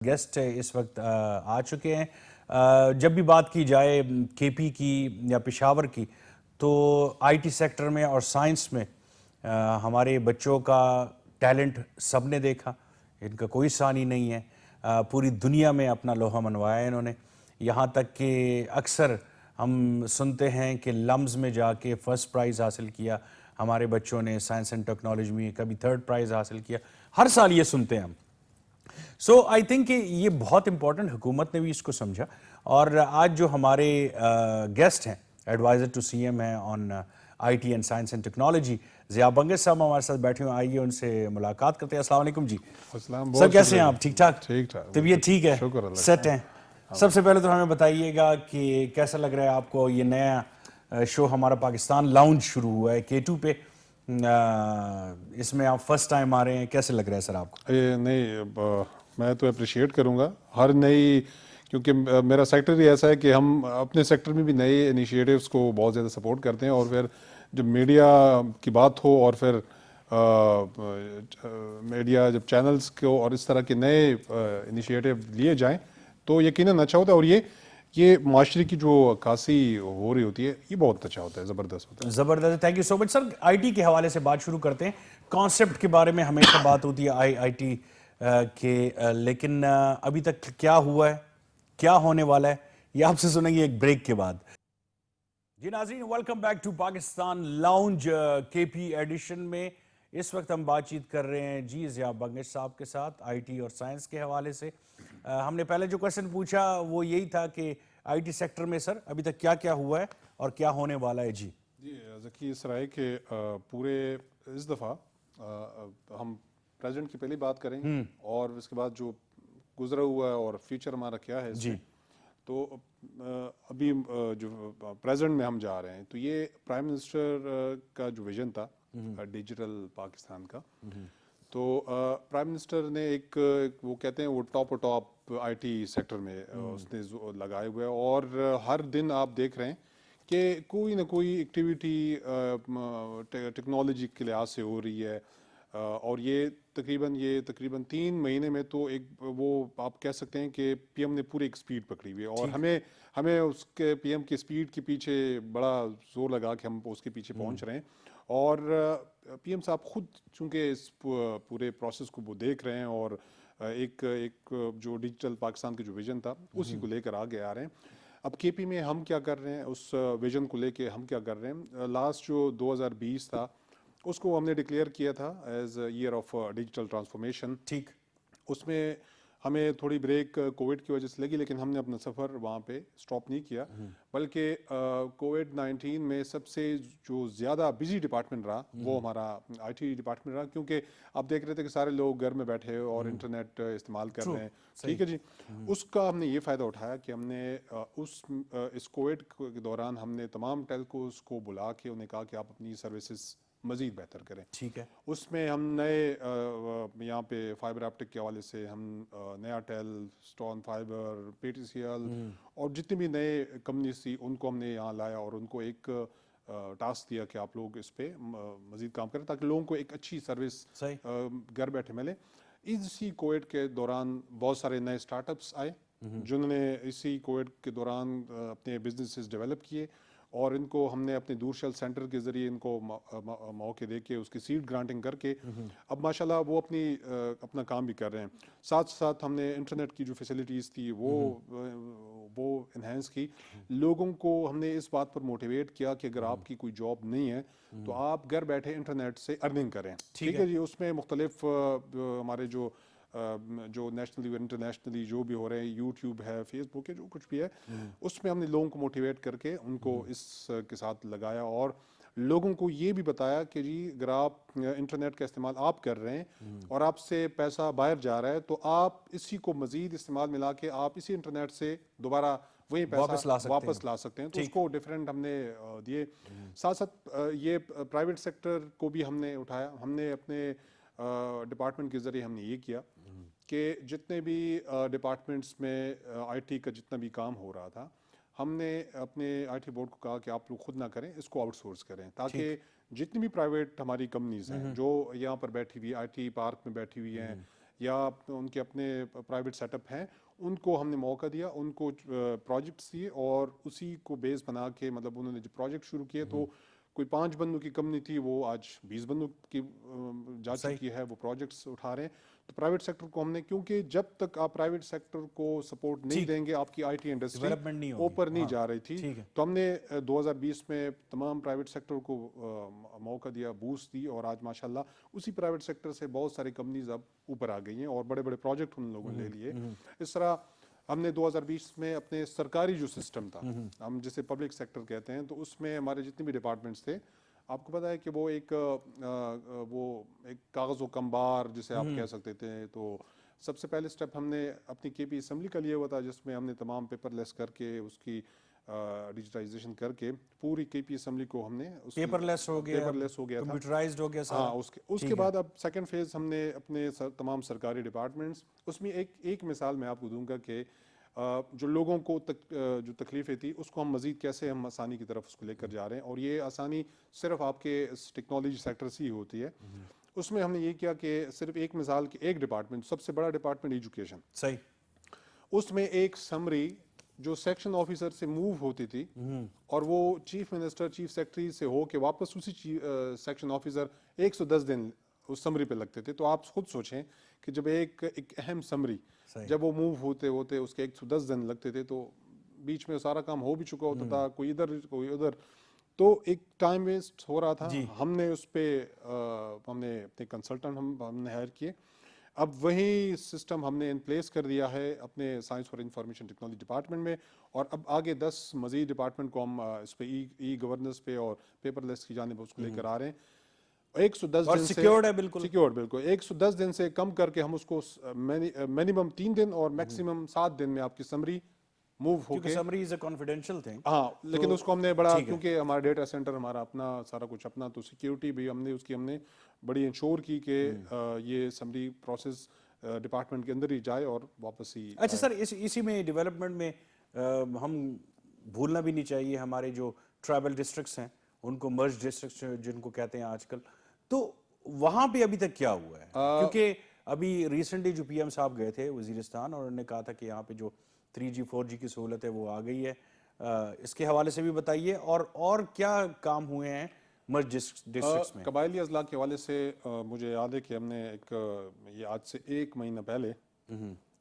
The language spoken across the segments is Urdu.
گیسٹ اس وقت آ چکے ہیں. جب بھی بات کی جائے کے پی کی یا پشاور کی تو آئی ٹی سیکٹر میں اور سائنس میں ہمارے بچوں کا ٹیلنٹ سب نے دیکھا. ان کا کوئی ثانی نہیں ہے. پوری دنیا میں اپنا لوہا منوایا ہے انہوں نے. یہاں تک کہ اکثر ہم سنتے ہیں کہ لمز میں جا کے فرسٹ پرائز حاصل کیا ہمارے بچوں نے سائنس اینڈ ٹیکنالوجی میں, کبھی تھرڈ پرائز حاصل کیا. ہر سال یہ سنتے ہیں ہم. سو آئی تھنک کہ یہ بہت امپورٹنٹ, حکومت نے بھی اس کو سمجھا. اور آج جو ہمارے گیسٹ ہیں, ایڈوائزر ٹو سی ایم ہیں on I T and science and technology, Zia Bangash صاحب ہمارے ساتھ بیٹھے ہوئے. آئیے ان سے ملاقات کرتے ہیں. السلام علیکم جی. سر کیسے ہیں آپ؟ ٹھیک ٹھاک؟ ٹھیک ٹھاک, طبیعت ٹھیک ہے؟ سیٹ ہیں؟ سب سے پہلے تو ہمیں بتائیے گا کہ کیسا لگ رہا ہے آپ کو یہ نیا شو ہمارا پاکستان لاؤنج شروع ہوا ہے K2 پہ. اس میں آپ فرسٹ ٹائم آ رہے ہیں, کیسے لگ رہا ہے سر آپ کو؟ نہیں میں تو اپریشیٹ کروں گا ہر نئی, کیونکہ میرا سیکٹر ہی ایسا ہے کہ ہم اپنے سیکٹر میں بھی نئے انیشیٹوز کو بہت زیادہ سپورٹ کرتے ہیں. اور پھر جب میڈیا کی بات ہو اور پھر میڈیا جب چینلز کو اور اس طرح کے نئے انیشیٹو لیے جائیں تو یقیناً اچھا ہوتا ہے. اور یہ معاشرے کی جو عکاسی ہو رہی ہوتی ہے یہ بہت اچھا ہوتا ہے, زبردست ہوتا ہے. زبردست, thank you so much. Sir I T کے حوالے سے بات شروع کرتے ہیں. کانسیپٹ کے بارے میں ہمیشہ بات ہوتی ہے آئی ٹی کے, لیکن ابھی تک کیا ہوا ہے, کیا ہونے والا ہے, یہ آپ سے سنیں گے ایک بریک کے بعد. جی ناظرین, welcome back to Pakistan lounge K P edition میں. اس وقت ہم بات چیت کر رہے ہیں جی ضیاء بنگش صاحب کے ساتھ آئی ٹی اور سائنس کے حوالے سے. ہم نے پہلے جو کویسچن پوچھا وہ یہی تھا کہ آئی ٹی سیکٹر میں سر ابھی تک کیا کیا ہوا ہے اور کیا ہونے والا ہے. جی ذکی اس رائے کہ پورے اس دفعہ ہم پریزنٹ کی پہلی بات کریں گے اور اس کے بعد جو گزرا ہوا ہے اور فیوچر ہمارا کیا ہے اس میں. تو ابھی جو پریزنٹ میں ہم جا رہے ہیں تو یہ پرائم منسٹر کا جو ویژن تھا ڈیجیٹل پاکستان کا, تو پرائم منسٹر نے ایک وہ کہتے ہیں وہ ٹاپ آئی ٹی سیکٹر میں اس نے لگائے ہوئے, اور ہر دن آپ دیکھ رہے ہیں کہ کوئی نہ کوئی ایکٹیویٹی ٹیکنالوجی کے لحاظ سے ہو رہی ہے. اور یہ تقریباً 3 مہینے میں تو ایک وہ آپ کہہ سکتے ہیں کہ پی ایم نے پوری ایک سپیڈ پکڑی ہوئی ہے. اور ہمیں اس کے پی ایم کی سپیڈ کے پیچھے بڑا زور لگا کہ ہم اس کے پیچھے پہنچ رہے ہیں. اور پی ایم صاحب خود چونکہ اس پورے پروسیس کو وہ دیکھ رہے ہیں اور ایک جو ڈیجیٹل پاکستان کا جو ویژن تھا اسی کو لے کر آگے آ رہے ہیں. اب کے پی میں ہم کیا کر رہے ہیں, اس ویژن کو لے کے ہم کیا کر رہے ہیں, لاسٹ جو 2020 تھا اس کو ہم نے ڈکلیئر کیا تھا as year of digital transformation. ٹھیک, اس میں ہمیں تھوڑی بریک کووڈ کی وجہ سے لگی, لیکن ہم نے اپنا سفر وہاں پہ سٹاپ نہیں کیا, بلکہ کووڈ-19 میں سب سے جو زیادہ بزی ڈپارٹمنٹ رہا وہ ہمارا آئی ٹی ڈپارٹمنٹ رہا, کیونکہ آپ دیکھ رہے تھے کہ سارے لوگ گھر میں بیٹھے اور انٹرنیٹ استعمال کر رہے ہیں. ٹھیک ہے جی, اس کا ہم نے یہ فائدہ اٹھایا کہ ہم نے اس کووڈ کے دوران ہم نے تمام ٹیلکوز کو بلا کے انہیں کہا کہ آپ اپنی سروسز مزید بہتر کریں. ٹھیک ہے, اس میں ہم نئے یہاں پہ فائبر آپٹک کے حوالے سے ہم Nayatel, Storm Fiber, P T C L اور جتنی بھی نئے کمپنیز تھی ان کو ہم نے یہاں لایا اور ان کو ایک ٹاسک دیا کہ آپ لوگ اس پہ مزید کام کریں تاکہ لوگوں کو ایک اچھی سروس گھر بیٹھے ملے. اسی کووڈ کے دوران بہت سارے نئے اسٹارٹ اپس آئے جنہوں نے اسی کووڈ کے دوران اپنے بزنسز ڈیولپ کیے, اور ان کو ہم نے اپنے دورشل سینٹر کے ذریعے ان کو موقع دے کے اس کی سیڈ گرانٹنگ کر کے اب ماشاءاللہ وہ اپنا کام بھی کر رہے ہیں. ساتھ ساتھ ہم نے انٹرنیٹ کی جو فیسلٹیز تھی وہ انہینس کی. لوگوں کو ہم نے اس بات پر موٹیویٹ کیا کہ اگر آپ کی کوئی جاب نہیں ہے تو آپ گھر بیٹھے انٹرنیٹ سے ارننگ کریں. ٹھیک ہے جی, اس میں مختلف ہمارے جو نیشنلی انٹرنیشنلی جو بھی ہو رہے ہیں, یوٹیوب ہے, فیس بک ہے, جو کچھ بھی ہے, اس میں ہم نے لوگوں کو موٹیویٹ کر کے ان کو اس کے ساتھ لگایا اور لوگوں کو یہ بھی بتایا کہ جی اگر آپ انٹرنیٹ کا استعمال آپ کر رہے ہیں اور آپ سے پیسہ باہر جا رہا ہے تو آپ اسی کو مزید استعمال ملا کے آپ اسی انٹرنیٹ سے دوبارہ وہی پیسہ واپس لا سکتے ہیں. تو اس کو ڈفرینٹ ہم نے دیے. ساتھ ساتھ یہ پرائیویٹ سیکٹر کو بھی ہم نے اٹھایا. ہم نے اپنے ڈپارٹمنٹ کے ذریعے ہم نے یہ کیا کہ جتنے بھی ڈپارٹمنٹس میں آئی ٹی کا جتنا بھی کام ہو رہا تھا ہم نے اپنے آئی ٹی بورڈ کو کہا کہ آپ لوگ خود نہ کریں, اس کو آؤٹ سورس کریں, تاکہ جتنی بھی پرائیویٹ ہماری کمپنیز ہیں جو یہاں پر بیٹھی ہوئی آئی ٹی پارک میں بیٹھی ہوئی ہیں یا ان کے اپنے پرائیویٹ سیٹ اپ ہیں، ان کو ہم نے موقع دیا، ان کو پروجیکٹس دیے، اور اسی کو بیس بنا کے مطلب انہوں نے جو پروجیکٹ شروع کیے، تو کوئی 5 بندوں کی کمپنی تھی، وہ آج 20 بندوں کی جا چکی ہے، وہ پروجیکٹس اٹھا رہے ہیں۔ تو پرائیویٹ سیکٹر کو ہم نے، کیونکہ جب تک آپ پرائیویٹ سیکٹر کو سپورٹ نہیں دیں گے، آپ کی آئی ٹی انڈسٹری ڈیولپمنٹ نہیں ہوگی، اوپر نہیں جا رہی تھی۔ ٹھیک ہے، تو ہم نے 2020 میں تمام پرائیویٹ سیکٹر کو موقع دیا، بوسٹ دی، اور آج ماشاءاللہ اسی پرائیویٹ سیکٹر سے بہت ساری کمپنیز اب اوپر آ گئی ہیں اور بڑے بڑے پروجیکٹ ان لوگوں نے لے لیے۔ اس طرح ہم نے 2020 میں اپنے سرکاری جو سسٹم تھا، ہم جسے پبلک سیکٹر کہتے ہیں، تو اس میں ہمارے جتنے بھی ڈپارٹمنٹس تھے، آپ کو پتہ ہے کہ وہ ایک کاغذ و کمبار جسے آپ کہہ سکتے تھے۔ تو سب سے پہلے سٹیپ ہم نے اپنی کے پی اسمبلی کا لیا ہوا تھا، جس میں ہم نے تمام پیپر لیس کر کے، اس کی ڈیجیٹائزیشن کر کے پوری کے پی اسمبلی کو ہم نے پیپر لیس ہو گیا، پیپر لیس ہو گیا تھا، کمپیوٹرائزڈ ہو گیا سارا۔ ہاں۔ اس کے بعد اب سیکنڈ فیز ہم نے اپنے تمام سرکاری ڈپارٹمنٹس، اس میں ایک مثال میں آپ کو دوں گا کہ جو لوگوں کو جو تکلیفیں تھی، اس کو ہم مزید کیسے ہم آسانی کی طرف اس کو لے کر جا رہے ہیں، اور یہ آسانی صرف آپ کے ٹیکنالوجی سیکٹر سے ہی ہوتی ہے۔ اس میں ہم نے یہ کیا کہ صرف ایک مثال کہ ایک ڈپارٹمنٹ، سب سے بڑا ڈپارٹمنٹ ایجوکیشن، صحیح، اس میں ایک سمری جو سیکشن آفیسر سے موو ہوتی تھی، اور وہ چیف منسٹر، چیف سیکرٹری سے ہو کے واپس اسی سیکشن آفیسر 110 دن اس سمری پہ لگتے تھے۔ تو آپ خود سوچیں کہ جب ایک اہم سمری جب وہ موو ہوتے اس کے 110 دن لگتے تھے، تو بیچ میں سارا کام ہو بھی چکا ہوتا تھا، کوئی ادھر کوئی ادھر، تو ایک ٹائم ویسٹ ہو رہا تھا۔ ہم نے اس پہ ہم نے اپنے کنسلٹنٹ ہم نے ہائر کیے۔ اب وہی سسٹم ہم نے ان پلیس کر دیا ہے اپنے سائنس اور انفارمیشن ٹیکنالوجی ڈپارٹمنٹ میں، اور اب آگے 10 مزید ڈپارٹمنٹ کو ہم اس پہ ای گورننس پہ اور پیپر لیس کی جانب اس کو لے کر آ رہے ہیں۔ 110 دن سے سیکیورڈ ہے، بالکل سیکیورڈ، بالکل 110 دن سے کم کر کے ہم اس کو منیمم 3 دن اور میکسیمم 7 دن میں آپ کی سمری موو ہو کیونکہ کے، summary is a confidential thing. ہاں، لیکن اس کو ہم نے بڑا، کیونکہ ہمارا ڈیٹا سینٹر ہمارا اپنا سارا کچھ اپنا، تو سیکیورٹی بھی ہم نے بڑی انشور کی کہ یہ سمری پروسیس ڈپارٹمنٹ کے اندر ہی جائے اور واپس ہی۔ اچھا سر، اسی میں ڈیولپمنٹ میں ہم بھولنا بھی نہیں چاہیے ہمارے جو ٹرائبل ڈسٹرکٹس ہیں، ان کو مرج ڈسٹرکٹس جن کو کہتے ہیں آج کل، تو وہاں پہ ابھی تک کیا ہوا ہے؟ کیونکہ ابھی ریسنٹلی جو پی ایم صاحب گئے تھے وزیرستان، اور انہوں نے کہا تھا کہ یہاں پہ جو 3G 4G کی سہولت ہے وہ آ گئی ہے، اس کے حوالے سے بھی بتائیے، اور کیا کام ہوئے ہیں مرج ڈسٹرکٹس میں؟ قبائلی اضلاع کے حوالے سے مجھے یاد ہے کہ ہم نے یہ آج سے 1 مہینہ پہلے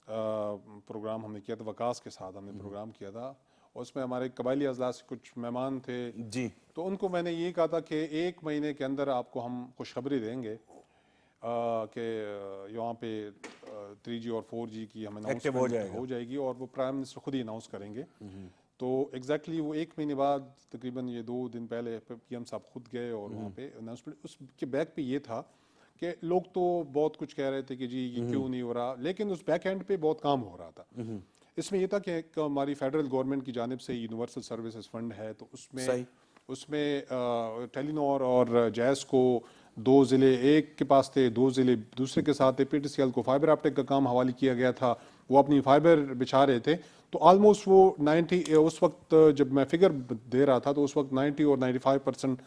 پروگرام ہم نے کیا تھا، وکاس کے ساتھ ہم نے پروگرام کیا تھا، اور اس میں ہمارے قبائلی اضلاع سے کچھ مہمان تھے جی، تو ان کو میں نے یہ کہا تھا کہ 1 مہینے کے اندر آپ کو ہم خوشخبری دیں گے کہ یہاں پہ 3G اور 4G کی ہم اناؤنسمنٹ ہو جائے گی، اور وہ پرائم منسٹر خود ہی اناؤنس کریں گے۔ تو ایگزیکٹلی وہ 1 مہینے بعد تقریباً یہ 2 دن پہلے پی ایم صاحب خود گئے اور وہاں پہ اناؤنسمنٹ، اس کے بیک پہ یہ تھا کہ لوگ تو بہت کچھ کہہ رہے تھے کہ جی یہ کیوں نہیں ہو رہا، لیکن اس بیک اینڈ پہ بہت کام ہو رہا تھا۔ اس میں یہ تھا کہ ہماری فیڈرل گورنمنٹ کی جانب سے یونیورسل سروسز فنڈ ہے، تو اس میں ٹیلی نور اور جیس کو 2 ضلع ایک کے پاس تھے، 2 ضلع دوسرے کے ساتھ تھے، پی ٹی سی ایل کو فائبر آپٹک کا کام حوالے کیا گیا تھا، وہ اپنی فائبر بچھا رہے تھے۔ تو آلموسٹ وہ 90، اس وقت جب میں فگر دے رہا تھا تو اس وقت 90 اور 95%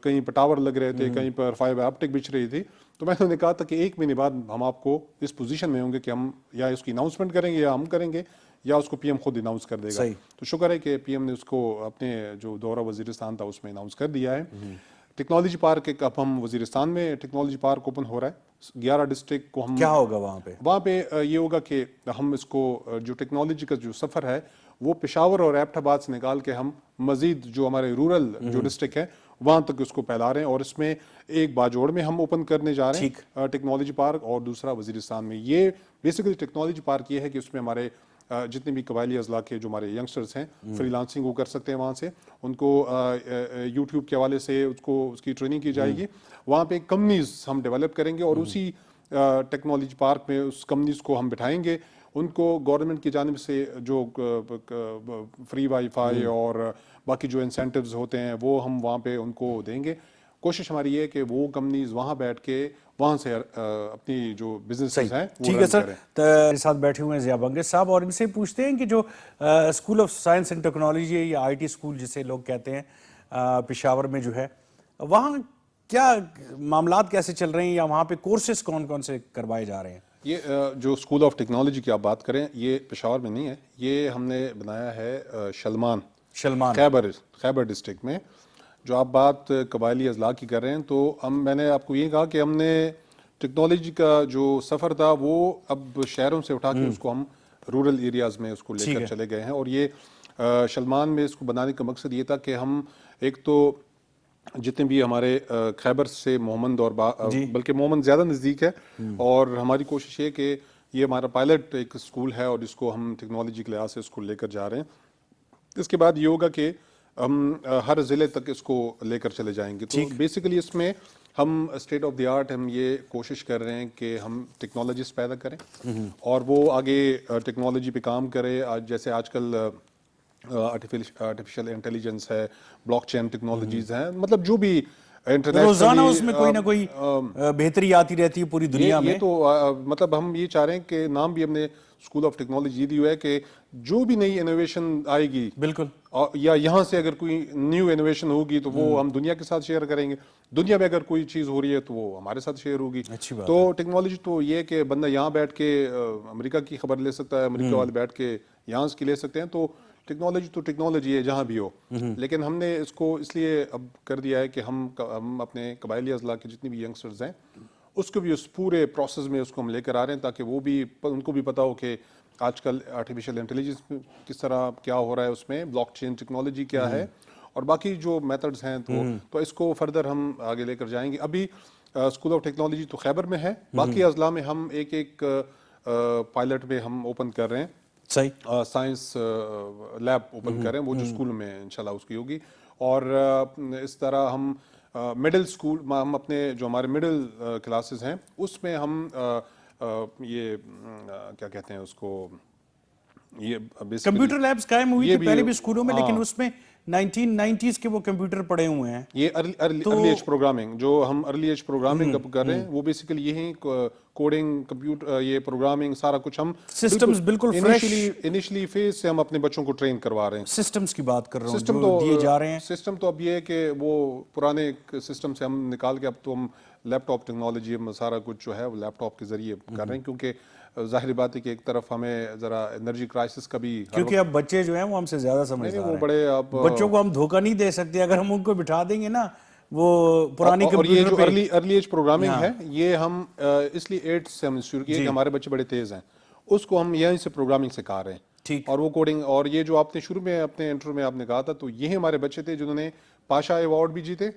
کہیں پر ٹاور لگ رہے تھے، کہیں پر فائبر آپٹک بچھ رہی تھی۔ تو میں نے کہا تھا کہ 1 مہینے بعد ہم آپ کو اس پوزیشن میں ہوں گے کہ ہم یا اس کی اناؤنسمنٹ کریں گے یا ہم کریں گے، یا اس کو پی ایم خود اناؤنس کر دے گا۔ تو شکر ہے کہ پی ایم نے اس کو اپنے جو دورہ وزیرستان تھا اس میں اناؤنس کر دیا ہے۔ ٹیکنالوجی پارک اب ہم وزیرستان میں ٹیکنالوجی پارک اوپن ہو رہا ہے 11 ڈسٹرکٹ کو۔ ہم کیا ہوگا وہاں پہ یہ ہوگا کہ ہم اس کو جو ٹیکنالوجی کا جو سفر ہے وہ پشاور اور ایبٹ آباد سے نکال کے ہم مزید جو ہمارے رورل جو ڈسٹرکٹ ہے وہاں تک اس کو پھیلا رہے ہیں، اور اس میں ایک باجوڑ میں ہم اوپن کرنے جا رہے ہیں ٹیکنالوجی پارک، اور دوسرا وزیرستان میں۔ یہ بیسیکلی ٹیکنالوجی پارک یہ ہے کہ اس میں ہمارے جتنے بھی قبائلی اضلاع کے جو ہمارے ینگسٹرز ہیں فری لانسنگ وہ کر سکتے ہیں، وہاں سے ان کو یوٹیوب کے حوالے سے اس کی ٹریننگ کی جائے گی۔ وہاں پہ کمپنیز ہم ڈیولپ کریں گے، اور اسی ٹیکنالوجی پارک میں اس کمپنیز کو ہم بٹھائیں گے، ان کو گورنمنٹ کی جانب سے جو فری وائی فائی اور باقی جو انسینٹیوز ہوتے ہیں وہ ہم وہاں پہ ان کو دیں گے۔ کوشش ہماری یہ ہے کہ وہ کمپنیز وہاں بیٹھ کے وہاں سے اپنی جو بزنسز ہیں وہ ٹھیک ہے سر، میرے ساتھ بیٹھے ہوئے ہیں ضیاء بنگس صاحب، اور ان سے پوچھتے ہیں کہ جو school of science and technology یا آئی ٹی اسکول جسے لوگ کہتے ہیں پشاور میں جو ہے، وہاں کیا معاملات کیسے چل رہے ہیں، یا وہاں پہ کورسز کون کون سے کروائے جا رہے ہیں؟ یہ جو اسکول آف ٹیکنالوجی کی آپ بات کریں یہ پشاور میں نہیں ہے, یہ ہم نے بنایا ہے شلمان خیبر ڈسٹرکٹ میں. جو آپ بات قبائلی اضلاع کی کر رہے ہیں تو میں نے آپ کو یہ کہا کہ ہم نے ٹیکنالوجی کا جو سفر تھا وہ اب شہروں سے اٹھا کے اس کو ہم رورل ایریاز میں اس کو لے کر چلے گئے ہیں. اور یہ شلمان میں اس کو بنانے کا مقصد یہ تھا کہ ہم ایک تو جتنے بھی ہمارے خیبر سے مومند اور بلکہ مومند زیادہ نزدیک ہے, اور ہماری کوشش یہ کہ یہ ہمارا پائلٹ ایک اسکول ہے اور اس کو ہم ٹیکنالوجی کے لحاظ سے اس کو لے کر جا رہے ہیں. اس کے بعد یہ ہوگا کہ ہم ہر ضلع تک اس کو لے کر چلے جائیں گے. تو بیسیکلی اس میں ہم اسٹیٹ آف دی آرٹ ہم یہ کوشش کر رہے ہیں کہ ہم ٹیکنالوجسٹ پیدا کریں اور وہ آگے ٹیکنالوجی پہ کام کرے. جیسے آج کل آرٹیفیشل انٹیلیجنس ہے, بلاک چین ٹیکنالوجیز ہیں, مطلب جو بھی روزانہ اس میں کوئی نہ کوئی بہتری آتی رہتی ہے پوری دنیا میں. یہ تو مطلب ہم یہ چاہ رہے ہیں کہ نام بھی ہم نے اسکول آف ٹیکنالوجی یہ دی ہوا ہے کہ جو بھی نئی انوویشن آئے گی بالکل, یا یہاں سے اگر کوئی نیو انوویشن ہوگی تو وہ ہم دنیا کے ساتھ شیئر کریں گے. دنیا میں اگر کوئی چیز ہو رہی ہے تو وہ ہمارے ساتھ شیئر ہوگی. تو ٹیکنالوجی تو یہ کہ بندہ یہاں بیٹھ کے امریکہ کی خبر لے سکتا ہے, امریکہ والے بیٹھ کے یہاں اس کی لے سکتے ہیں. تو ٹیکنالوجی ہے جہاں بھی ہو. لیکن ہم نے اس کو اس لیے اب کر دیا ہے کہ ہم اپنے قبائلی اضلاع کے جتنی بھی ینگسٹرز ہیں اس کو بھی اس پورے پروسیس میں اس کو ہم لے کر آ رہے ہیں تاکہ وہ بھی ان کو بھی پتا ہو کہ آج کل آرٹیفیشل انٹیلیجنس کس طرح کیا ہو رہا ہے, اس میں بلاک چین ٹیکنالوجی کیا ہے اور باقی جو میتھڈز ہیں. تو اس کو فردر ہم آگے لے کر جائیں گے. ابھی اسکول آف ٹیکنالوجی تو خیبر میں ہے, باقی اضلاع میں ہم ایک پائلٹ میں ہم اوپن کر رہے ہیں. سائنس لیب اوپن کر رہے ہیں, وہ جو اسکول میں انشاءاللہ اس کی ہوگی. اور اس طرح ہم مڈل اسکول ہم اپنے جو ہمارے مڈل کلاسز ہیں اس میں ہم یہ کیا کہتے ہیں اس کو, یہ کمپیوٹر لیبس قائم ہوئی تھی پہلے بھی اسکولوں میں, لیکن اس میں 1990s کے وہ کمپیوٹر پڑے ہوئے ہیں. یہ ارلی ایج پروگرامنگ جو ہم ارلی ایج پروگرامنگ اب کر رہے ہیں وہ بیسیکلی یہی کوڈنگ کمپیوٹر یہ پروگرامنگ سارا کچھ ہم سسٹمز بالکل فریش انیشلی فیز سے ہم اپنے بچوں کو ٹرین کروا رہے ہیں. سسٹمز کی بات کر رہا ہوں جو دیے جا رہے ہیں. سسٹم تو اب یہ ہے کہ وہ پرانے سسٹم سے ہم نکال کے اب تو ہم لیپ ٹاپ ٹیکنالوجی ہم سارا کچھ جو ہے وہ لیپ ٹاپ کے ذریعے کر رہے ہیں, کیونکہ ظاہر بات ہے کہ ایک طرف ہمیں ذرا انرجی کرائسس کا بھی, کیونکہ اب بچے جو ہیں وہ ہم سے زیادہ سمجھدار ہیں. بڑے بچوں کو ہم دھوکہ نہیں دے سکتے. اگر ہم ان کو بٹھا دیں گے نا وہ پرانی اور یہ جو کمپیوٹر ارلی ایج پروگرامنگ ہے یہ ہم اس لیے 8 سے ہم شروع کیے کہ ہمارے بچے بڑے تیز ہیں, اس کو ہم یہیں سے پروگرامنگ سکھا رہے ہیں. اور وہ کوڈنگ, اور یہ جو آپ نے شروع میں اپنے انٹرو میں آپ نے کہا تھا تو یہی ہمارے بچے تھے جنہوں نے پاشا ایوارڈ بھی جیتے.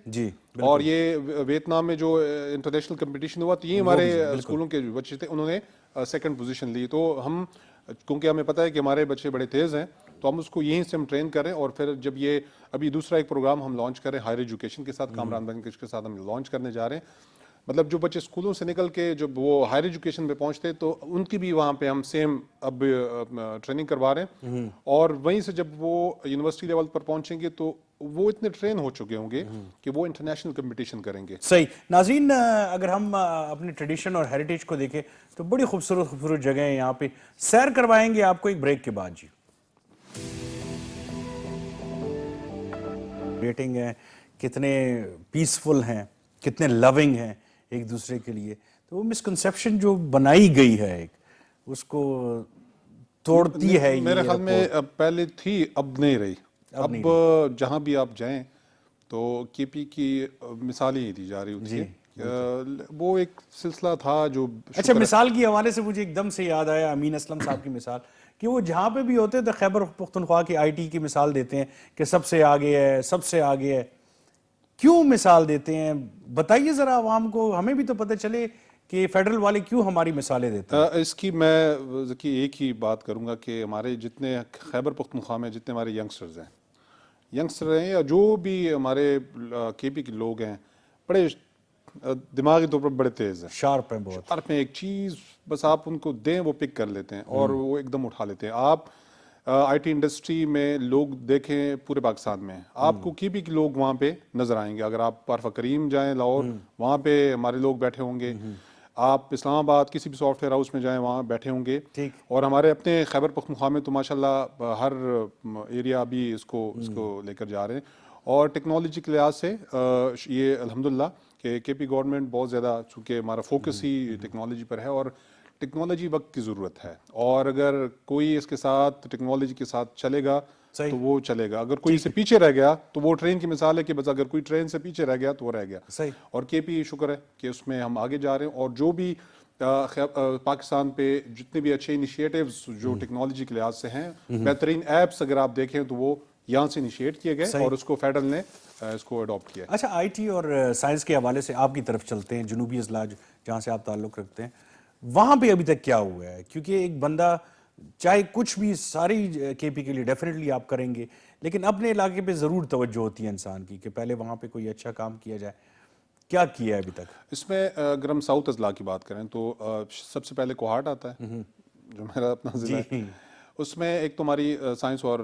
اور یہ ویتنام میں جو انٹرنیشنل کمپٹیشن ہوا تو یہ ہمارے اسکولوں کے جو بچے تھے انہوں نے سیکنڈ پوزیشن لی. تو ہم کیونکہ ہمیں پتہ ہے کہ ہمارے بچے بڑے تیز ہیں تو ہم اس کو یہیں سے ہم ٹرین کریں. اور پھر جب یہ ابھی دوسرا ایک پروگرام ہم لانچ کریں ہائر ایجوکیشن کے ساتھ, کامران بینک کے ساتھ ہم لانچ کرنے جا رہے ہیں. مطلب جو بچے اسکولوں سے نکل کے جب وہ ہائر ایجوکیشن پہ پہنچتے تو ان کی بھی وہاں پہ ہم سیم اب ٹریننگ کروا رہے ہیں. اور وہیں سے جب وہ یونیورسٹی لیول پر پہنچیں گے تو وہ اتنے ٹرین ہو چکے ہوں گے کہ وہ انٹرنیشنل کمپٹیشن کریں گے. صحیح. ناظرین, اگر ہم اپنے ٹریڈیشن اور ہیریٹیج کو دیکھیں تو بڑی خوبصورت خوبصورت جگہ ہیں یہاں پہ. سیر کروائیں گے آپ کو ایک بریک کے بعد. جی ریٹنگ ہیں, کتنے پیسفل ہیں, کتنے لونگ ہیں ایک دوسرے کے لیے. تو وہ مسکنسیپشن جو بنائی گئی ہے ایک اس کو توڑتی ہے. میرے خیال میں پہلے تھی اب نہیں رہی. اب جہاں بھی آپ جائیں تو کے پی کی مثال ہی دی جا رہی ہوتی ہے. وہ ایک سلسلہ تھا جو اچھا مثال کی حوالے سے مجھے ایک دم سے یاد آیا امین اسلم صاحب کی مثال کہ وہ جہاں پہ بھی ہوتے تو خیبر پختونخوا کی آئی ٹی کی مثال دیتے ہیں کہ سب سے آگے ہے, سب سے آگے ہے. کیوں مثال دیتے ہیں بتائیے ذرا عوام کو, ہمیں بھی تو پتہ چلے کہ فیڈرل والے کیوں ہماری مثالیں دیتے ہیں. اس کی میں ذکی ایک ہی بات کروں گا کہ ہمارے جتنے خیبر پختونخوا میں جتنے ہمارے ینگسٹر ہیں یا جو بھی ہمارے کے پی کے لوگ ہیں بڑے دماغی طور پر بڑے تیز ہیں, شارپ ہیں بہت. شارپ ہیں. ایک چیز بس آپ ان کو دیں وہ پک کر لیتے ہیں اور وہ ایک دم اٹھا لیتے ہیں. آپ آئی ٹی انڈسٹری میں لوگ دیکھیں پورے پاکستان میں آپ کو کے پی کے لوگ وہاں پہ نظر آئیں گے. اگر آپ پارفا کریم جائیں لاہور وہاں پہ ہمارے لوگ بیٹھے ہوں گے. آپ اسلام آباد کسی بھی سافٹ ویئر ہاؤس میں جائیں وہاں بیٹھے ہوں گے. اور ہمارے اپنے خیبر پختونخوا میں تو ماشاءاللہ ہر ایریا بھی اس کو لے کر جا رہے ہیں. اور ٹیکنالوجی کے لحاظ سے یہ الحمدللہ کہ کے پی گورنمنٹ بہت زیادہ, چونکہ ہمارا فوکس ہی ٹیکنالوجی پر ہے اور ٹیکنالوجی وقت کی ضرورت ہے، اور اگر کوئی اس کے ساتھ ٹیکنالوجی کے ساتھ چلے گا صحیح، تو وہ چلے گا، اگر کوئی اس سے پیچھے رہ گیا تو وہ ٹرین کی مثال ہے کہ بس اگر کوئی ٹرین سے پیچھے رہ گیا تو وہ رہ گیا. صحیح. اور کے پی شکر ہے کہ اس میں ہم آگے جا رہے ہیں، اور جو بھی پاکستان پہ جتنے بھی اچھے انیشیٹوز جو ٹیکنالوجی کے لحاظ سے ہیں، بہترین ایپس اگر آپ دیکھیں تو وہ یہاں سے انیشیٹ کیے گئے اور اس کو فیڈرل نے اس کو اڈاپٹ کیا. اچھا، آئی ٹی اور سائنس کے حوالے سے آپ کی طرف چلتے ہیں، جنوبی اضلاع جہاں سے آپ تعلق رکھتے ہیں، وہاں پہ ابھی تک کیا ہوا ہے؟ کیونکہ ایک بندہ چاہے کچھ بھی ساری کے پی کے لیے ڈیفینیٹلی آپ کریں گے، لیکن اپنے علاقے پہ ضرور توجہ ہوتی ہے انسان کی کہ پہلے وہاں پہ کوئی اچھا کام کیا جائے. کیا کیا ہے ابھی تک؟ اس میں اگر ہم ساؤتھ اضلاع کی بات کریں تو سب سے پہلے کوہاٹ آتا ہے جو میرا اپنا ضلع ہے. اس میں ایک تو ہماری سائنس اور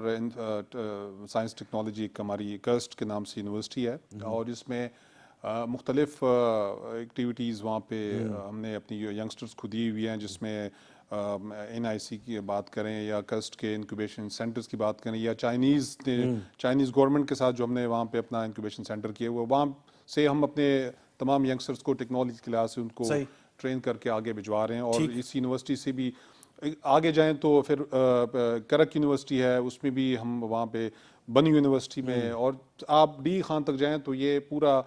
سائنس ٹیکنالوجی ایک ہماری کرسٹ کے نام سے یونیورسٹی ہے، اور جس میں مختلف ایکٹیویٹیز وہاں پہ ہم نے اپنی ینگسٹرز کو دی ہوئی ہیں، جس میں این آئی سی کی بات کریں یا کرسٹ کے انکوبیشن سینٹرز کی بات کریں، یا چائنیز گورنمنٹ کے ساتھ جو ہم نے وہاں پہ اپنا انکوبیشن سینٹر کیا ہوا، وہاں سے ہم اپنے تمام ینگسٹرز کو ٹیکنالوجی کے لحاظ سے ان کو ٹرین کر کے آگے بھجوا رہے ہیں. اور اس یونیورسٹی سے بھی آگے جائیں تو پھر کرک یونیورسٹی ہے، اس میں بھی ہم وہاں پہ بن یونیورسٹی میں، اور آپ ڈی خان تک جائیں تو یہ پورا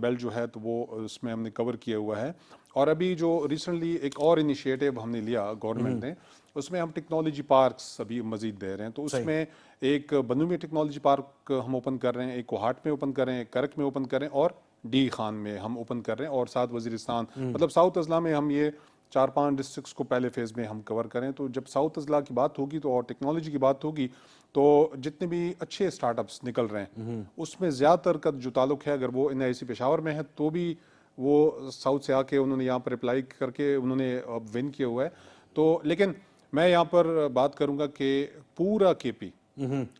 بیلٹ جو ہے تو وہ اس میں ہم نے کور کیا ہوا ہے. اور ابھی جو ریسنٹلی ایک اور انیشیٹو ہم نے لیا گورنمنٹ نے، اس میں ہم ٹیکنالوجی پارکس ابھی مزید دے رہے ہیں. تو اس میں ایک بنو میں ٹیکنالوجی پارک ہم اوپن کر رہے ہیں، ایک کوہاٹ میں اوپن کر رہے ہیں، ایک کرک میں اوپن کر رہے ہیں، اور ڈی خان میں ہم اوپن کر رہے ہیں، اور ساتھ وزیرستان مطلب ساؤتھ اضلاع میں ہم یہ 4-5 ڈسٹرکٹس کو پہلے فیز میں ہم کور کریں. تو جب ساؤتھ اضلاع کی بات ہوگی تو اور ٹیکنالوجی کی بات ہوگی تو جتنے بھی اچھے اسٹارٹ اپس نکل رہے ہیں اس میں زیادہ تر کا جو تعلق ہے، اگر وہ این آئی سی پشاور میں ہے تو بھی وہ ساؤتھ سے آ کے انہوں نے یہاں پر اپلائی کر کے انہوں نے ون کیا ہوا ہے. تو لیکن میں یہاں پر بات کروں گا کہ پورا کے پی،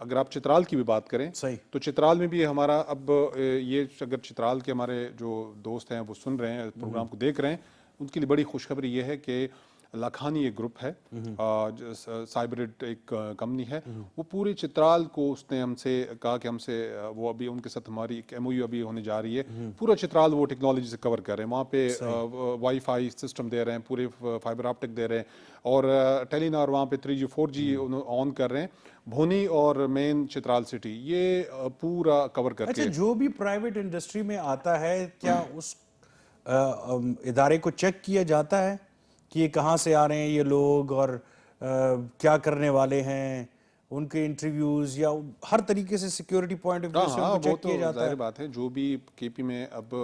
اگر آپ چترال کی بھی بات کریں تو چترال میں بھی ہمارا اب یہ اگر چترال کے ہمارے جو دوست ہیں وہ سن رہے ہیں پروگرام کو دیکھ رہے ہیں، ان کے لیے بڑی خوشخبری یہ ہے کہ لاکھانی ایک گروپ ہے، سائبرڈ ایک کمپنی ہے، وہ پورے چترال کو اس نے ہم سے کہا کہ ہم سے وہ ابھی ان کے ساتھ ہماری ایک ایم او یو ابھی ہونے جا رہی ہے، پورا چترال وہ ٹیکنالوجی سے کور کر رہے ہیں. وہاں پہ وائی فائی سسٹم دے رہے ہیں، پورے فائبر آپٹک دے رہے ہیں، اور ٹیلی نار وہاں پہ 3G 4G آن کر رہے ہیں. بھونی اور مین چترال سٹی یہ پورا کور کر کے. اچھا، جو بھی پرائیویٹ انڈسٹری میں آتا ہے کیا اس ادارے کو چیک کیا جاتا ہے کہ یہ کہاں سے آ رہے ہیں یہ لوگ اور کیا کرنے والے ہیں، ان کے انٹرویوز یا ہر طریقے سے سیکیورٹی پوائنٹ آف ویو سے ان کو چیک کیا جاتا ہے؟ ظاہر بات ہے جو بھی کے پی میں اب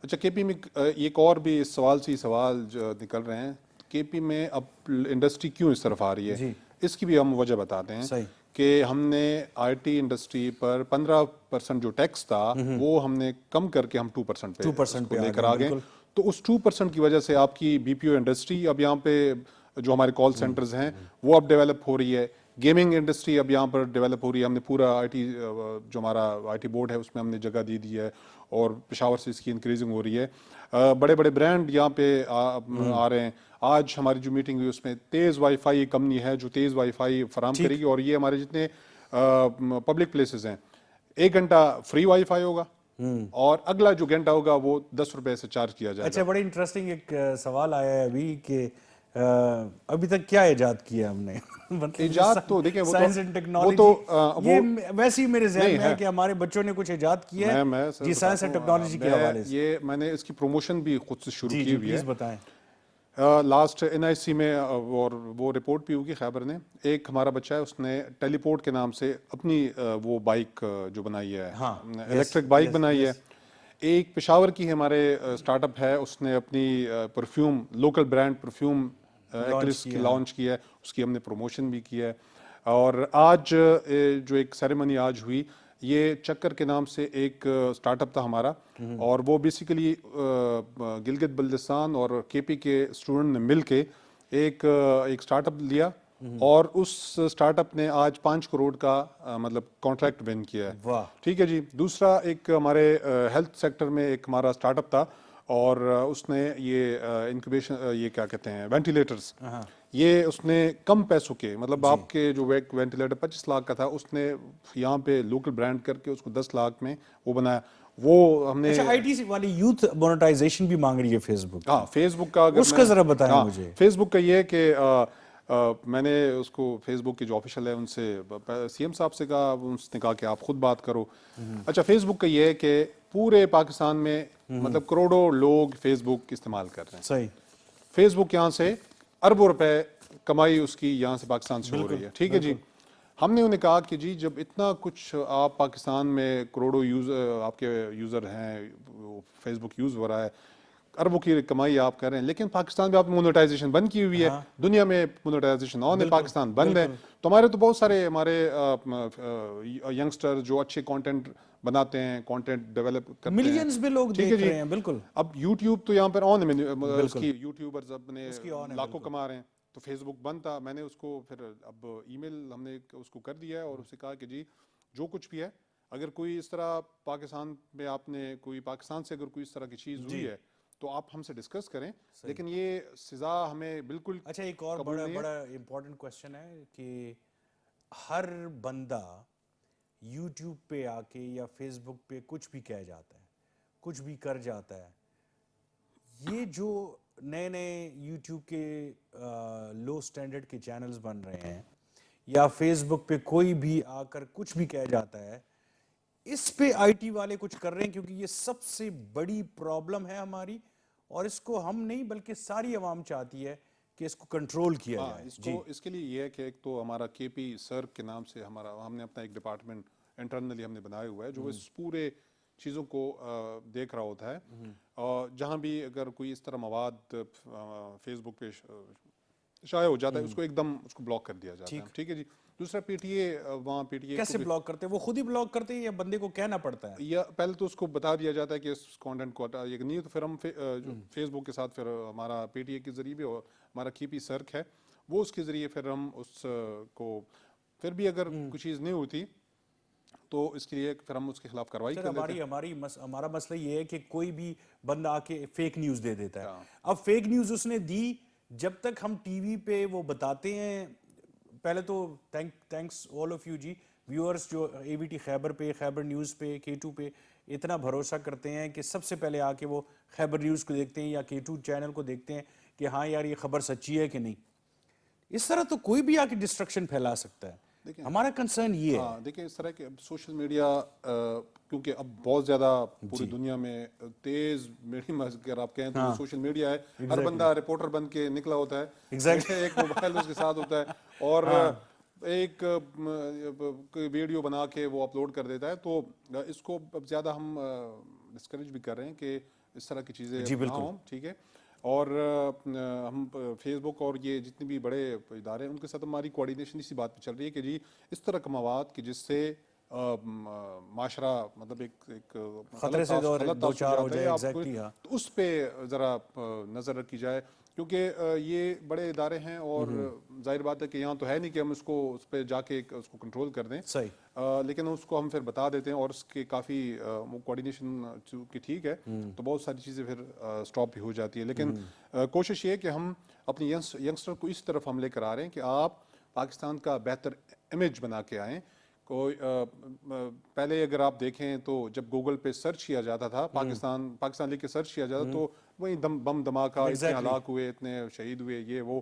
اچھا کے پی میں ایک اور بھی اس سوال سے سوال جو نکل رہے ہیں، کے پی میں اب انڈسٹری کیوں اس طرف آ رہی ہے، اس کی بھی ہم وجہ بتاتے ہیں کہ ہم نے آئی ٹی انڈسٹری پر 15% جو ٹیکس تھا وہ ہم نے کم کر کے ہم 2% پہ لے کر آ گئے. تو اس 2% کی وجہ سے آپ کی بی پی او انڈسٹری اب یہاں پہ جو ہمارے کال سینٹرز ہیں وہ اب ڈیولپ ہو رہی ہے، گیمنگ انڈسٹری اب یہاں پر ڈیولپ ہو رہی ہے. ہم نے پورا آئی ٹی جو ہمارا آئی ٹی بورڈ ہے اس میں ہم نے جگہ دی ہے، اور پشاور سے اس کی انکریزنگ ہو رہی ہے. بڑے بڑے برانڈ یہاں پہ آ رہے ہیں. آج ہماری جو میٹنگ ہوئی اس میں تیز وائی فائی کمپنی ہے جو تیز وائی فائی فراہم کرے گی، اور یہ ہمارے جتنے پبلک پلیسز ہیں 1 گھنٹہ فری وائی فائی ہوگا، اور اگلا جو گھنٹہ ہوگا وہ 10 روپے سے چارج کیا جائے گا. اچھا، بڑی انٹرسٹنگ ایک سوال آیا ہے ابھی کہ ابھی تک کیا ایجاد کیا ہم نے؟ ایجاد تو دیکھیں سائنس اینڈ ٹیکنالوجی، یہ ویسے ہی میرے ذہن میں ہے کہ ہمارے بچوں نے کچھ ایجاد کیا ہے جی سائنس اینڈ ٹیکنالوجی کے حوالے سے. یہ میں نے اس کی پروموشن بھی خود سے شروع کی ہوئی ہے. پلیز بتائیں. لاسٹ این آئی سی میں اور وہ رپورٹ بھی ہوگی خیبر نے، ایک ہمارا بچہ ہے اس نے ٹیلی پورٹ کے نام سے اپنی وہ بائک جو بنائی ہے، الیکٹرک بائک بنائی ہے. ایک پشاور کی ہمارے اسٹارٹ اپ ہے، اس نے اپنی perfume local brand perfume equals کی لانچ کی ہے، اس کی ہم نے پروموشن بھی کی ہے. اور آج جو ایک سیریمنی آج ہوئی، یہ چکر کے نام سے ایک سٹارٹ اپ تھا ہمارا، اور وہ بیسیکلی گلگت بلتستان اور کے پی کے اسٹوڈنٹ نے مل کے ایک سٹارٹ اپ لیا، اور اس سٹارٹ اپ نے آج 5 کروڑ کا مطلب کانٹریکٹ ون کیا ہے. ٹھیک ہے جی. دوسرا ایک ہمارے ہیلتھ سیکٹر میں ایک ہمارا سٹارٹ اپ تھا، اور اس نے یہ انکوبیشن یہ کیا کہتے ہیں وینٹیلیٹرز، یہ اس نے کم پیسوں کے مطلب آپ کے جو وینٹیلیٹر 25 لاکھ کا تھا، اس نے یہاں پہ لوکل برانڈ کر کے اس کو 10 لاکھ میں وہ بنایا. وہ ہم نے اچھا آئی ٹی والی یوتھ مونیٹائزیشن بھی مانگ رہی ہے فیس بک. ہاں فیس بک کا اس کا ذرا بتائیں مجھے. فیس بک کا یہ ہے کہ میں نے اس کو فیس بک کی جو آفیشیل ہے ان سے سی ایم صاحب سے کہا, اس نے کہا کہ آپ خود بات کرو. اچھا فیس بک کا یہ ہے کہ پورے پاکستان میں مطلب کروڑوں لوگ فیس بک استعمال کر رہے ہیں. صحیح. فیس بک یہاں سے اربوں روپے کمائی اس کی یہاں سے پاکستان سے ہو رہی ہے. ٹھیک ہے جی. ہم نے انہیں کہا کہ جی جب اتنا کچھ آپ پاکستان میں کروڑوں آپ کے یوزر ہیں, فیس بک یوز ہو رہا ہے, اربوں کی کمائی آپ کر رہے ہیں, لیکن پاکستان میں آپ مونیٹائزیشن بند کی ہوئی ہے, دنیا میں مونیٹائزیشن آن ہے, پاکستان بند ہے. تو ہمارے تو بہت سارے ہمارے ینگسٹر جو اچھے کانٹینٹ بناتے ہیں, کانٹینٹ ڈیولپ کرتے ہیں, ملینز میں لوگ دیکھ رہے ہیں. بالکل. اب یوٹیوب تو یہاں پر آن ہے, اس کی یوٹیوبرز اپنے لاکھوں کما رہے ہیں. تو فیس بک بند تھا. میں نے اس کو پھر اب ای میل ہم نے اس کو کر دیا ہے اور اسے کہا کہ جی جو کچھ بھی ہے, اگر کوئی اس طرح پاکستان میں آپ نے کوئی پاکستان سے اگر کوئی اس طرح کی چیز ہوئی ہے تو آپ ہم سے ڈسکس کریں, لیکن یہ سزا ہمیں بالکل. اچھا ایک اور بڑا امپورٹنٹ کوشچن ہے کہ ہر بندہ یوٹیوب پہ آ کے یا فیس بک پہ کچھ بھی کہہ جاتا ہے, کچھ بھی کر جاتا ہے. یہ جو نئے نئے یوٹیوب کے لو سٹینڈرڈ کے چینلز بن رہے ہیں یا فیس بک پہ کوئی بھی آ کر کچھ بھی کہہ جاتا ہے, اس پہ آئی ٹی والے کچھ کر رہے ہیں کیونکہ یہ سب سے بڑی پرابلم ہے ہماری, اور اس کو ہم نہیں بلکہ ساری عوام چاہتی ہے کہ اس کو کنٹرول کیا جائے. اس کے لیے یہ ہے کہ ایک تو ہمارا کے پی سرک کے نام سے ہم نے اپنا ایک ڈپارٹمنٹ انٹرنلی ہم نے بنایا ہوا ہے جو اس پورے چیزوں کو دیکھ رہا ہوتا ہے, اور جہاں بھی اگر کوئی اس طرح مواد فیس بک پہ شائع ہو جاتا ہے اس کو ایک دم اس کو بلاک کر دیا جاتا ہے. ٹھیک ہے جی. دوسرا پی ٹی اے, وہاں پی ٹی اے کیسے بلاک کرتے ہیں؟ وہ خود ہی بلاک کرتے ہیں یا بندے کو کہنا پڑتا ہے؟ یا پہلے تو اس کو بتا دیا جاتا ہے کہ اس کانٹینٹ کو ہٹا, یہ نہیں تو پھر ہم فیس بک کے ساتھ پھر ہمارا پی ٹی اے کے ذریعے بھی ہمارا کی پی سرک ہے وہ اس کے ذریعے پھر ہم اس کو پھر بھی اگر کچھ چیز نہیں ہوتی تو اس کے لیے پھر ہم اس کے خلاف کارروائی کر لیتے ہیں. ہمارا مسئلہ یہ ہے کہ کوئی بھی بندہ آ کے فیک نیوز دے دیتا ہے. اب فیک نیوز اس نے دی, جب تک ہم ٹی وی پہ وہ بتاتے ہیں, پہلے تو تھینکس آل آف یو جی ویورز جو اے وی ٹی خیبر پہ, خیبر نیوز پہ, K2 پہ اتنا بھروسہ کرتے ہیں کہ سب سے پہلے آ کے وہ خیبر نیوز کو دیکھتے ہیں یا K2 چینل کو دیکھتے ہیں کہ ہاں یار یہ خبر سچی ہے کہ نہیں. اس طرح تو کوئی بھی آ کے ڈسٹرکشن پھیلا سکتا ہے. ہمارا کنسرن یہ ہے. دیکھیں اس طرح کہ سوشل میڈیا کیونکہ اب بہت زیادہ پوری دنیا میں تیز میڈیم اگر آپ کہیں تو سوشل میڈیا ہے, ہر بندہ رپورٹر بن کے نکلا ہوتا ہے, ایک موبائل اس کے ساتھ ہوتا ہے اور ایک ویڈیو بنا کے وہ اپلوڈ کر دیتا ہے. تو اس کو اب زیادہ ہم ڈسکریج بھی کر رہے ہیں کہ اس طرح کی چیزیں نہ ہوں. ٹھیک ہے. اور ہم فیس بک اور یہ جتنے بھی بڑے ادارے ہیں ان کے ساتھ ہماری کوارڈینیشن اسی بات پہ چل رہی ہے کہ جی اس طرح کا مواد کہ جس سے معاشرہ مطلب ایک خطرے سے دو چار ہو جائے, تو اس پہ ذرا نظر رکھی جائے, کیونکہ یہ بڑے ادارے ہیں اور ظاہر بات ہے کہ یہاں تو ہے نہیں کہ ہم اس پہ جا کے اس کو کنٹرول کر دیں, لیکن اس کو ہم پھر بتا دیتے ہیں اور اس کے کافی کوارڈینیشن کی ٹھیک ہے تو بہت ساری چیزیں پھر سٹاپ بھی ہو جاتی ہے. لیکن کوشش یہ ہے کہ ہم اپنی ینگسٹر کو اس طرف ہم لے کر آ رہے ہیں کہ آپ پاکستان کا بہتر امیج بنا کے آئیں. کوئی پہلے اگر آپ دیکھیں تو جب گوگل پہ سرچ کیا جاتا تھا پاکستان لے کے سرچ کیا جاتا تو وہی بم دھماکہ, اتنے ہلاک ہوئے, اتنے شہید ہوئے, یہ وہ.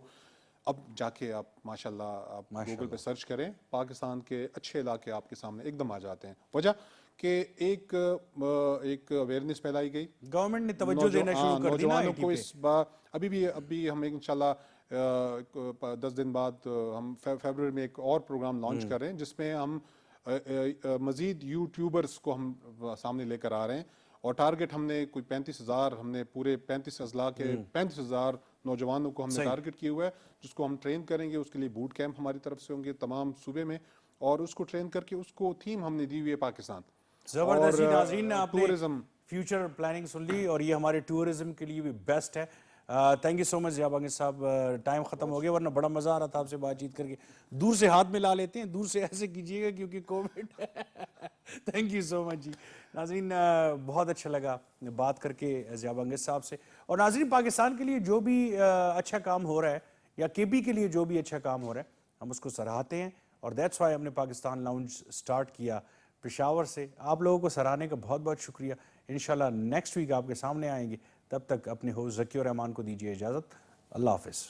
اب جا کے آپ ماشاءاللہ آپ گوگل پہ سرچ کریں, پاکستان کے اچھے علاقے آپ کے سامنے ایک دم آ جاتے ہیں. وجہ کہ ایک اویئرنیس پھیلائی گئی, گورنمنٹ نے توجہ دینا شروع کر دی نا نوجوانوں کو اس ابھی ہم انشاءاللہ 10 دن بعد ہم فیبروری میں ایک اور پروگرام لانچ کر رہے ہیں جس میں ہم مزید یوٹیوبرز کو ہم سامنے لے کر آ رہے ہیں, اور ٹارگٹ ہم نے کوئی 35,000 ہم نے پورے 35 اضلاع کے 35,000 نوجوانوں کو ہم نے ٹارگٹ کیے ہوئے ہے جس کو ہم ٹرین کریں گے. اس کے لیے بوٹ کیمپ ہماری طرف سے ہوں گے تمام صوبے میں, اور اس کو ٹرین کر کے اس کو تھیم ہم نے دی ہوئی ہے پاکستان. زبردست. ناظرین نے آپ نے فیوچر پلاننگ سن لی اور یہ ہمارے ٹورزم کے لیے بھی بیسٹ ہے. تھینک یو سو مچ ضیاء بانگی صاحب, ٹائم ختم ہو گیا ورنہ بڑا مزہ آ رہا تھا آپ سے بات چیت کر کے. دور سے ہاتھ ملا لیتے ہیں, دور سے ایسے کیجیے گا کیونکہ کووڈ ہے. تھینک یو سو مچ جی. ناظرین بہت اچھا لگا بات کر کے ضیاء بانگی صاحب سے. اور ناظرین پاکستان کے لیے جو بھی اچھا کام ہو رہا ہے یا کے پی کے لیے جو بھی اچھا کام ہو رہا ہے ہم اس کو سراہتے ہیں, اور دیٹس وائی ہم نے پاکستان لاؤنج سٹارٹ کیا پشاور سے. آپ لوگوں کو سراہنے کا بہت بہت شکریہ. انشاءاللہ نیکسٹ ویک آپ کے سامنے آئیں گے. تب تک اپنے ہوسٹ ذکی الرحمان کو دیجیے اجازت. اللہ حافظ.